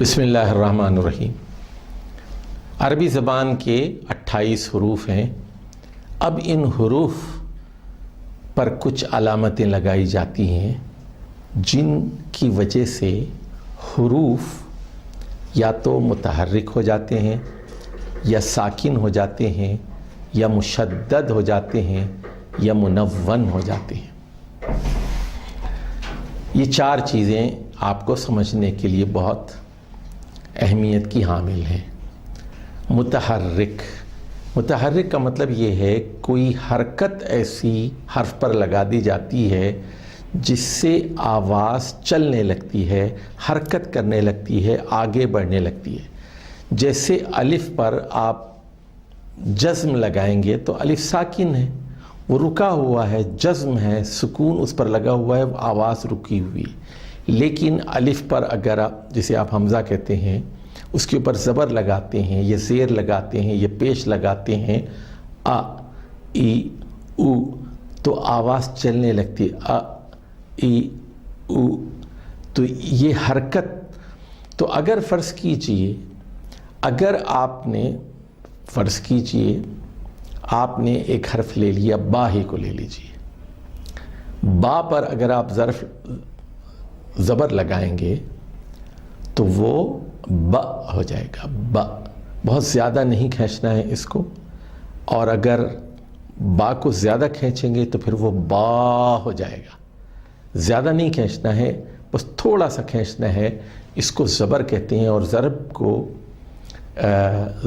بسم اللہ الرحمن الرحیم۔ عربی زبان کے 28 حروف ہیں۔ اب ان حروف پر کچھ علامتیں لگائی جاتی ہیں جن کی وجہ سے حروف یا تو متحرک ہو جاتے ہیں یا ساکن ہو جاتے ہیں یا مشدد ہو جاتے ہیں یا منون ہو جاتے ہیں۔ یہ 4 چیزیں آپ کو سمجھنے کے لیے بہت اہمیت کی حامل ہیں۔ متحرک کا مطلب یہ ہے کوئی حرکت ایسی حرف پر لگا دی جاتی ہے جس سے آواز چلنے لگتی ہے، حرکت کرنے لگتی ہے، آگے بڑھنے لگتی ہے۔ جیسے الف پر آپ جزم لگائیں گے تو الف ساکن ہے، وہ رکا ہوا ہے، جزم ہے، سکون اس پر لگا ہوا ہے، آواز رکی ہوئی ہے۔ لیکن الف پر اگر آپ جسے آپ حمزہ کہتے ہیں اس کے اوپر زبر لگاتے ہیں، یہ زیر لگاتے ہیں، یہ پیش لگاتے ہیں، ا ای او، تو آواز چلنے لگتی ہے، ا ای او، تو یہ حرکت۔ تو اگر فرض کیجئے آپ نے ایک حرف لے لیا، با ہی کو لے لیجئے، با پر اگر آپ زبر لگائیں گے تو وہ ب ہو جائے گا، ب۔ بہت زیادہ نہیں کھینچنا ہے اس کو، اور اگر با کو زیادہ کھینچیں گے تو پھر وہ با ہو جائے گا۔ زیادہ نہیں کھینچنا ہے، بس تھوڑا سا کھینچنا ہے۔ اس کو زبر کہتے ہیں، اور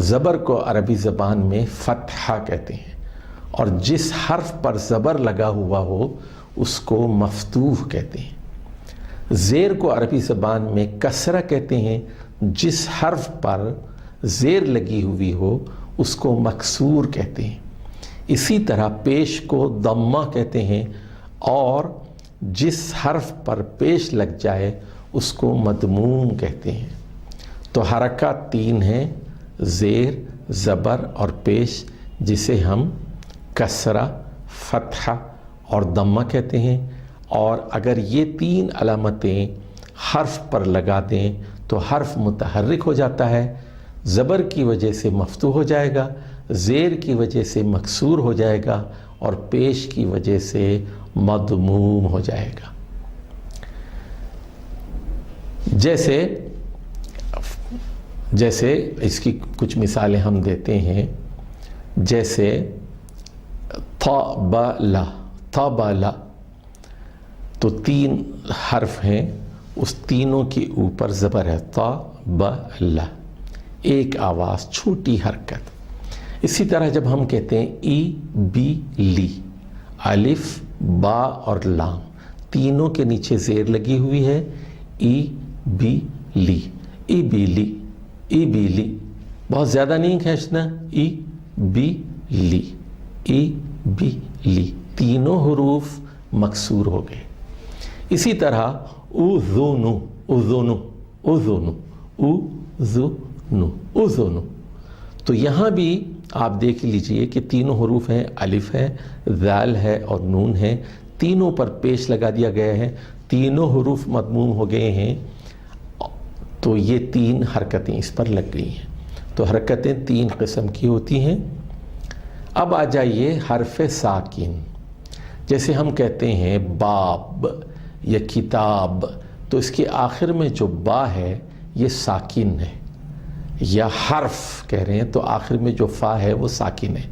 زبر کو عربی زبان میں فتحہ کہتے ہیں، اور جس حرف پر زبر لگا ہوا ہو اس کو مفتوح کہتے ہیں۔ زیر کو عربی زبان میں کسرہ کہتے ہیں، جس حرف پر زیر لگی ہوئی ہو اس کو مکسور کہتے ہیں۔ اسی طرح پیش کو ضمہ کہتے ہیں، اور جس حرف پر پیش لگ جائے اس کو مضموم کہتے ہیں۔ تو حرکات 3 ہیں، زیر، زبر اور پیش، جسے ہم کسرہ، فتحہ اور ضمہ کہتے ہیں۔ اور اگر یہ 3 علامتیں حرف پر لگا دیں تو حرف متحرک ہو جاتا ہے، زبر کی وجہ سے مفتوح ہو جائے گا، زیر کی وجہ سے مکسور ہو جائے گا، اور پیش کی وجہ سے مضموم ہو جائے گا۔ جیسے اس کی کچھ مثالیں ہم دیتے ہیں، جیسے طبلا، طبلا، تو 3 حرف ہیں، اس تینوں کے اوپر زبر ہے، طبلا، ایک آواز، چھوٹی حرکت۔ اسی طرح جب ہم کہتے ہیں ای بی لی، الف، با اور لام، تینوں کے نیچے زیر لگی ہوئی ہے، ای بی لی، ای بی لی، ای بی لی، بہت زیادہ نہیں کھینچنا، ای بی لی، ای بی لی، تینوں حروف مکسور ہو گئے۔ اسی طرح اذن، اذن، اذن، اذن، اذن، تو یہاں بھی آپ دیکھ لیجئے کہ تینوں حروف ہیں، الف ہے، ذال ہے اور نون ہے، تینوں پر پیش لگا دیا گیا ہے، تینوں حروف مضموم ہو گئے ہیں، تو یہ 3 حرکتیں اس پر لگ گئی ہیں۔ تو حرکتیں 3 قسم کی ہوتی ہیں۔ اب آ جائیے حرف ساکن، جیسے ہم کہتے ہیں باب یا کتاب، تو اس کے آخر میں جو با ہے یہ ساکن ہے، یا حرف کہہ رہے ہیں تو آخر میں جو فا ہے وہ ساکن ہے۔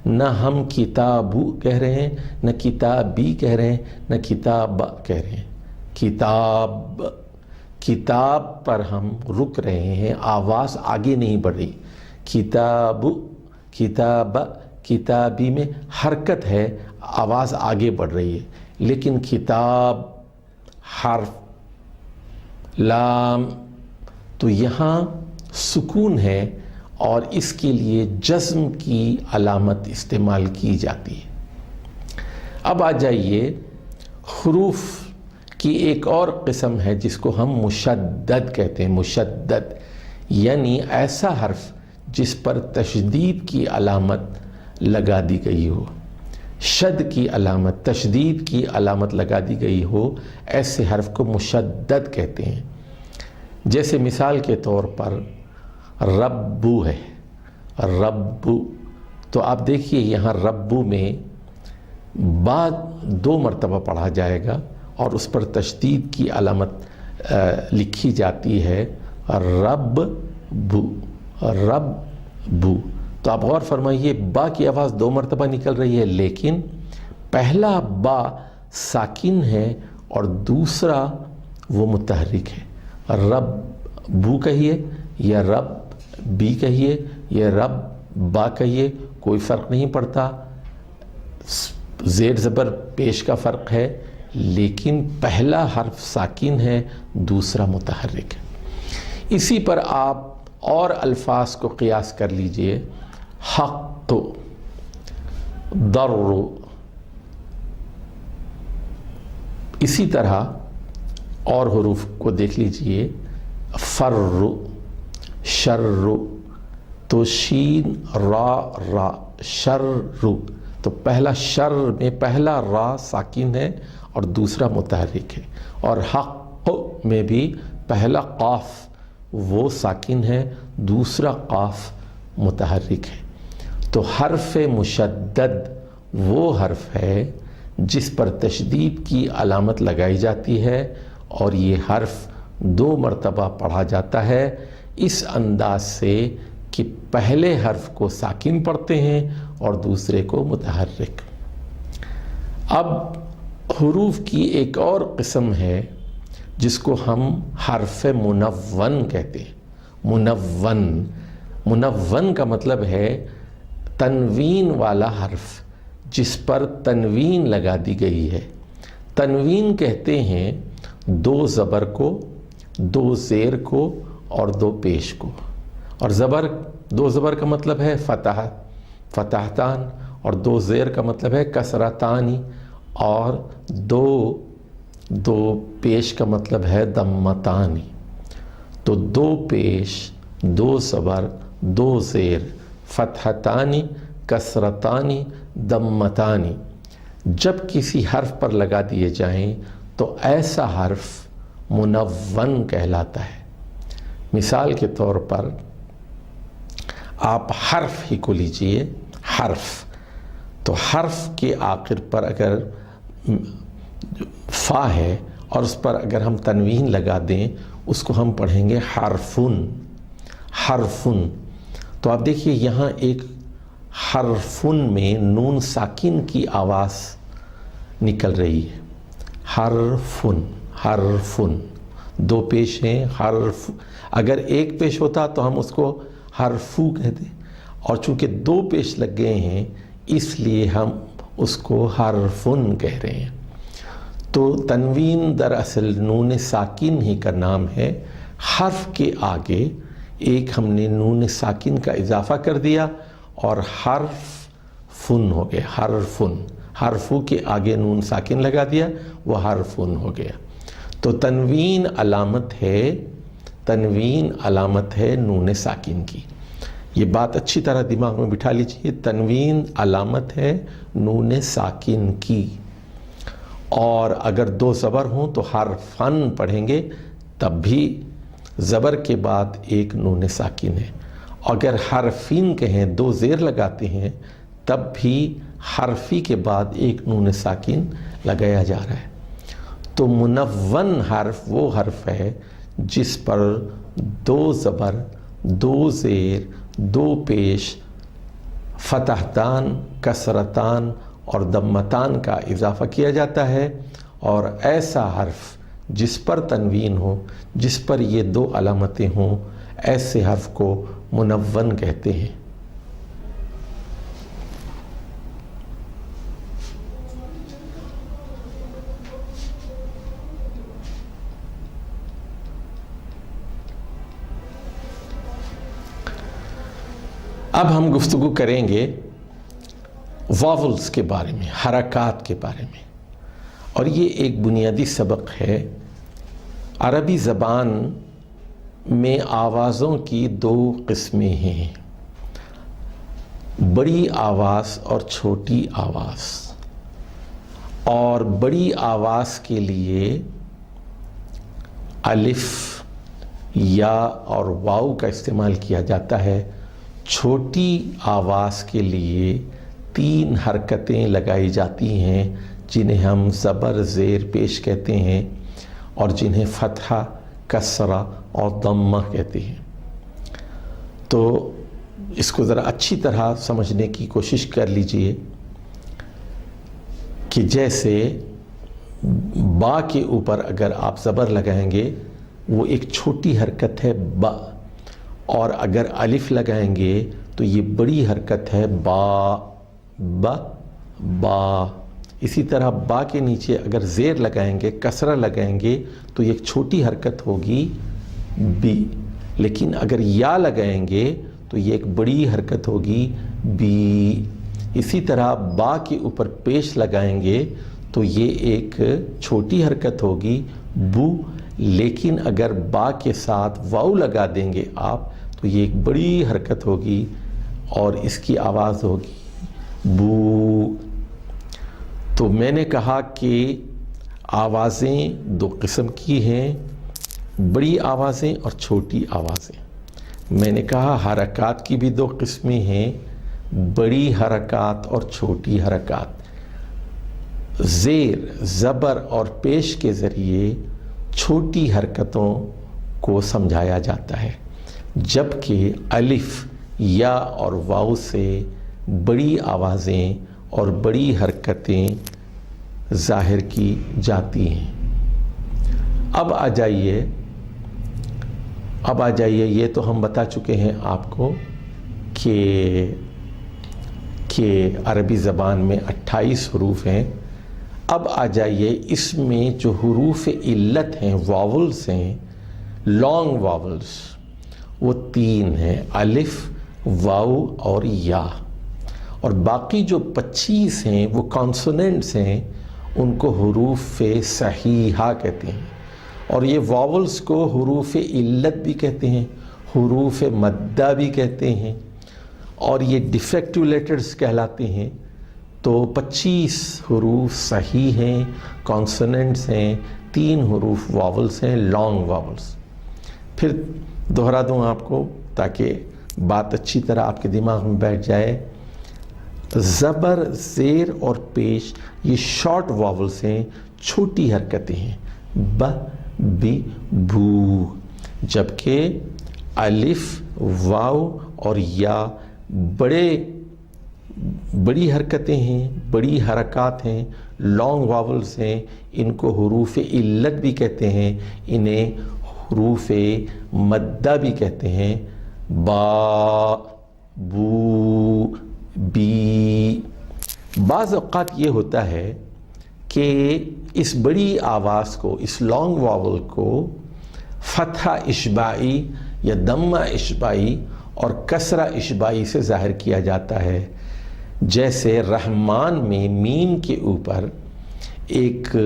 نہ ہم کتابو کہہ رہے ہیں، نہ کتابی کہہ رہے ہیں، نہ کتاب کہہ رہے ہیں، کتاب۔ کتاب پر ہم رک رہے ہیں، آواز آگے نہیں بڑھ رہی۔ کتاب، کتاب، کتابی میں حرکت ہے، آواز آگے بڑھ رہی ہے، لیکن کتاب، حرف، لام، تو یہاں سکون ہے، اور اس کے لیے جزم کی علامت استعمال کی جاتی ہے۔ اب آ جائیے حروف کی ایک اور قسم ہے جس کو ہم مشدد کہتے ہیں۔ مشدد یعنی ایسا حرف جس پر تشدید کی علامت لگا دی گئی ہو، شد کی علامت، تشدید کی علامت لگا دی گئی ہو، ایسے حرف کو مشدد کہتے ہیں۔ جیسے مثال کے طور پر ربو ہے، ربو، تو آپ دیکھیے یہاں ربو میں با 2 مرتبہ پڑھا جائے گا اور اس پر تشدید کی علامت لکھی جاتی ہے رب بو، رب بو۔ تو آپ غور فرمائیے با کی آواز 2 مرتبہ نکل رہی ہے، لیکن پہلا با ساکن ہے اور دوسرا وہ متحرک ہے۔ رب بو کہیے یا رب بی کہیے یا رب با کہیے، کوئی فرق نہیں پڑتا، زیر زبر پیش کا فرق ہے، لیکن پہلا حرف ساکن ہے، دوسرا متحرک ہے۔ اسی پر آپ اور الفاظ کو قیاس کر لیجئے، حق، در، اسی طرح اور حروف کو دیکھ لیجئے، فر، شر، تو شین را، شر، تو پہلا شر میں پہلا را ساکن ہے اور دوسرا متحرک ہے، اور حق میں بھی پہلا قاف وہ ساکن ہے، دوسرا قاف متحرک ہے۔ تو حرف مشدد وہ حرف ہے جس پر تشدید کی علامت لگائی جاتی ہے اور یہ حرف 2 مرتبہ پڑھا جاتا ہے، اس انداز سے کہ پہلے حرف کو ساکن پڑھتے ہیں اور دوسرے کو متحرک۔ اب حروف کی ایک اور قسم ہے جس کو ہم حرف منون کہتے ہیں۔ منون کا مطلب ہے تنوین والا حرف جس پر تنوین لگا دی گئی ہے۔ تنوین کہتے ہیں 2 زبر کو، 2 زیر کو اور 2 پیش کو، اور 2 زبر کا مطلب ہے فتح، فتحتان، اور 2 زیر کا مطلب ہے کسرتانی، اور 2 پیش کا مطلب ہے دمتانی۔ تو 2 پیش، 2 زبر، 2 زیر، فتحتانی، کسرتانی، دمتانی جب کسی حرف پر لگا دیے جائیں تو ایسا حرف منون کہلاتا ہے۔ مثال کے طور پر آپ حرف ہی کو لیجئے، حرف، تو حرف کے آخر پر اگر فا ہے اور اس پر اگر ہم تنوین لگا دیں اس کو ہم پڑھیں گے حرفن، حرفن۔ تو آپ دیکھیے یہاں ایک حرفن میں نون ساکن کی آواز نکل رہی ہے، حرفن، حرفن، 2 پیش ہیں، حرف، اگر 1 پیش ہوتا تو ہم اس کو حرفو کہتے، اور چونکہ 2 پیش لگ گئے ہیں اس لیے ہم اس کو حرفن کہہ رہے ہیں۔ تو تنوین دراصل نون ساکن ہی کا نام ہے، حرف کے آگے ایک ہم نے نون ساکن کا اضافہ کر دیا اور حرف فن ہو گیا، حرفن، حرفو کے آگے نون ساکن لگا دیا، وہ حرفن ہو گیا۔ تو تنوین علامت ہے نون ساکن کی۔ یہ بات اچھی طرح دماغ میں بٹھا لیجئے، تنوین علامت ہے نون ساکن کی، اور اگر 2 زبر ہوں تو حرفن پڑھیں گے، تب بھی زبر کے بعد ایک نون ساکن ہے، اگر حرفین کہیں 2 زیر لگاتے ہیں تب بھی حرفی کے بعد ایک نون ساکن لگایا جا رہا ہے۔ تو منون حرف وہ حرف ہے جس پر 2 زبر، 2 زیر، 2 پیش، فتحتان، کسرتان اور دمتان کا اضافہ کیا جاتا ہے، اور ایسا حرف جس پر تنوین ہو، جس پر یہ 2 علامتیں ہوں، ایسے حرف کو منون کہتے ہیں۔ اب ہم گفتگو کریں گے واولز کے بارے میں، حرکات کے بارے میں، اور یہ ایک بنیادی سبق ہے۔ عربی زبان میں آوازوں کی 2 قسمیں ہیں، بڑی آواز اور چھوٹی آواز، اور بڑی آواز کے لیے الف یا اور واو کا استعمال کیا جاتا ہے چھوٹی آواز کے لیے 3 حرکتیں لگائی جاتی ہیں جنہیں ہم زبر زیر پیش کہتے ہیں اور جنہیں فتحہ کسرہ اور ضمہ کہتے ہیں. تو اس کو ذرا اچھی طرح سمجھنے کی کوشش کر لیجئے کہ جیسے با کے اوپر اگر آپ زبر لگائیں گے وہ ایک چھوٹی حرکت ہے با، اور اگر الف لگائیں گے تو یہ بڑی حرکت ہے با با با. اسی طرح با کے نیچے اگر زیر لگائیں گے، کسرہ لگائیں گے تو یہ ایک چھوٹی حرکت ہوگی بی، لیکن اگر یا لگائیں گے تو یہ ایک بڑی حرکت ہوگی بی. اسی طرح با کے اوپر پیش لگائیں گے تو یہ ایک چھوٹی حرکت ہوگی بو، لیکن اگر با کے ساتھ واو لگا دیں گے آپ تو یہ ایک بڑی حرکت ہوگی اور اس کی آواز ہوگی بو. تو میں نے کہا کہ آوازیں 2 قسم کی ہیں، بڑی آوازیں اور چھوٹی آوازیں. میں نے کہا حرکات کی بھی 2 قسمیں ہیں، بڑی حرکات اور چھوٹی حرکات. زیر، زبر اور پیش کے ذریعے چھوٹی حرکتوں کو سمجھایا جاتا ہے، جبکہ الف، یا اور واو سے بڑی آوازیں اور بڑی حرکتیں ظاہر کی جاتی ہیں. اب آ جائیے یہ تو ہم بتا چکے ہیں آپ کو کہ عربی زبان میں 28 حروف ہیں. اب آ جائیے اس میں جو حروف علت ہیں، واولز ہیں، لانگ واولز، وہ 3 ہیں، الف، واو اور یا. اور باقی جو 25 ہیں وہ کانسوننٹس ہیں، ان کو حروف صحیحہ کہتے ہیں. اور یہ واولز کو حروف علت بھی کہتے ہیں، حروف مدہ بھی کہتے ہیں، اور یہ ڈیفیکٹو لیٹرز کہلاتے ہیں. تو 25 حروف صحیح ہیں، کانسوننٹس ہیں، 3 حروف واولز ہیں، لانگ واولز. پھر دہرا دوں آپ کو تاکہ بات اچھی طرح آپ کے دماغ میں بیٹھ جائے. زبر، زیر اور پیش یہ شارٹ واولز ہیں، چھوٹی حرکتیں ہیں، ب، بی، بو. جبکہ الف، واو اور یا بڑی حرکتیں ہیں، بڑی حرکات ہیں، لانگ واولز ہیں. ان کو حروف علت بھی کہتے ہیں، انہیں حروف مدہ بھی کہتے ہیں، با، بو، بی. بعض اوقات یہ ہوتا ہے کہ اس بڑی آواز کو، اس لانگ واول کو فتحہ اشباعی یا ضمہ اشباعی اور کسرہ اشباعی سے ظاہر کیا جاتا ہے. جیسے رحمان میں میم کے اوپر ایک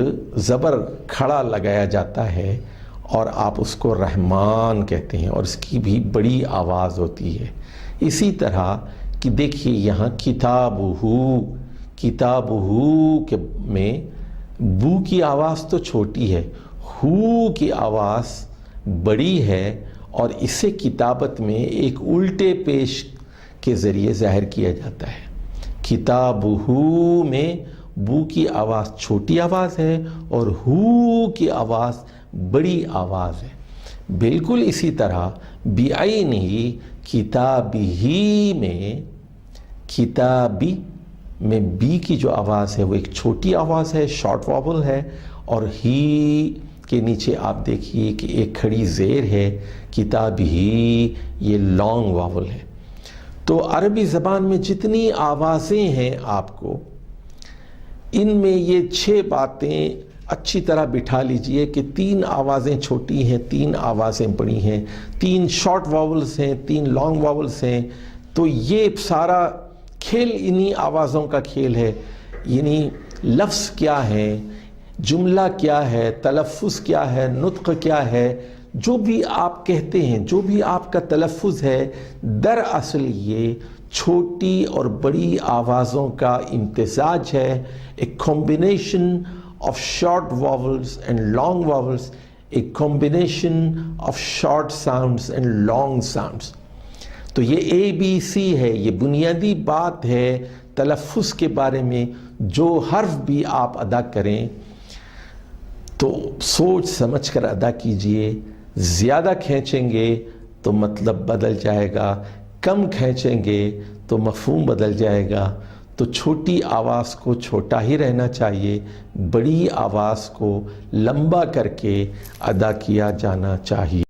زبر کھڑا لگایا جاتا ہے اور آپ اس کو رحمان کہتے ہیں اور اس کی بھی بڑی آواز ہوتی ہے. اسی طرح کہ دیکھیے یہاں کتابہو کے میں بو کی آواز تو چھوٹی ہے، ہو کی آواز بڑی ہے، اور اسے کتابت میں ایک الٹے پیش کے ذریعے ظاہر کیا جاتا ہے. کتابہو میں بو کی آواز چھوٹی آواز ہے اور ہو کی آواز بڑی آواز ہے. بالکل اسی طرح بعینہ کتابی میں بی کی جو آواز ہے وہ ایک چھوٹی آواز ہے، شارٹ واول ہے، اور ہی کے نیچے آپ دیکھیے کہ ایک کھڑی زیر ہے، کتابی یہ لانگ واول ہے. تو عربی زبان میں جتنی آوازیں ہیں آپ کو، ان میں یہ 6 باتیں اچھی طرح بٹھا لیجئے کہ 3 آوازیں چھوٹی ہیں، 3 آوازیں بڑی ہیں، 3 شارٹ واولز ہیں، 3 لانگ واولز ہیں. تو یہ سارا کھیل انہی آوازوں کا کھیل ہے. یعنی لفظ کیا ہے، جملہ کیا ہے، تلفظ کیا ہے، نطق کیا ہے، جو بھی آپ کہتے ہیں، جو بھی آپ کا تلفظ ہے، دراصل یہ چھوٹی اور بڑی آوازوں کا امتزاج ہے. ایک combination of short vowels and long vowels a combination of short sounds and long sounds. تو یہ ABC ہے, یہ بنیادی بات ہے تلفظ کے بارے میں. جو حرف بھی آپ ادا کریں تو سوچ سمجھ کر ادا کیجئے. زیادہ کھینچیں گے تو مطلب بدل جائے گا, کم کھینچیں گے تو مفہوم بدل جائے گا. تو چھوٹی آواز کو چھوٹا ہی رہنا چاہیے, بڑی آواز کو لمبا کر کے ادا کیا جانا چاہیے.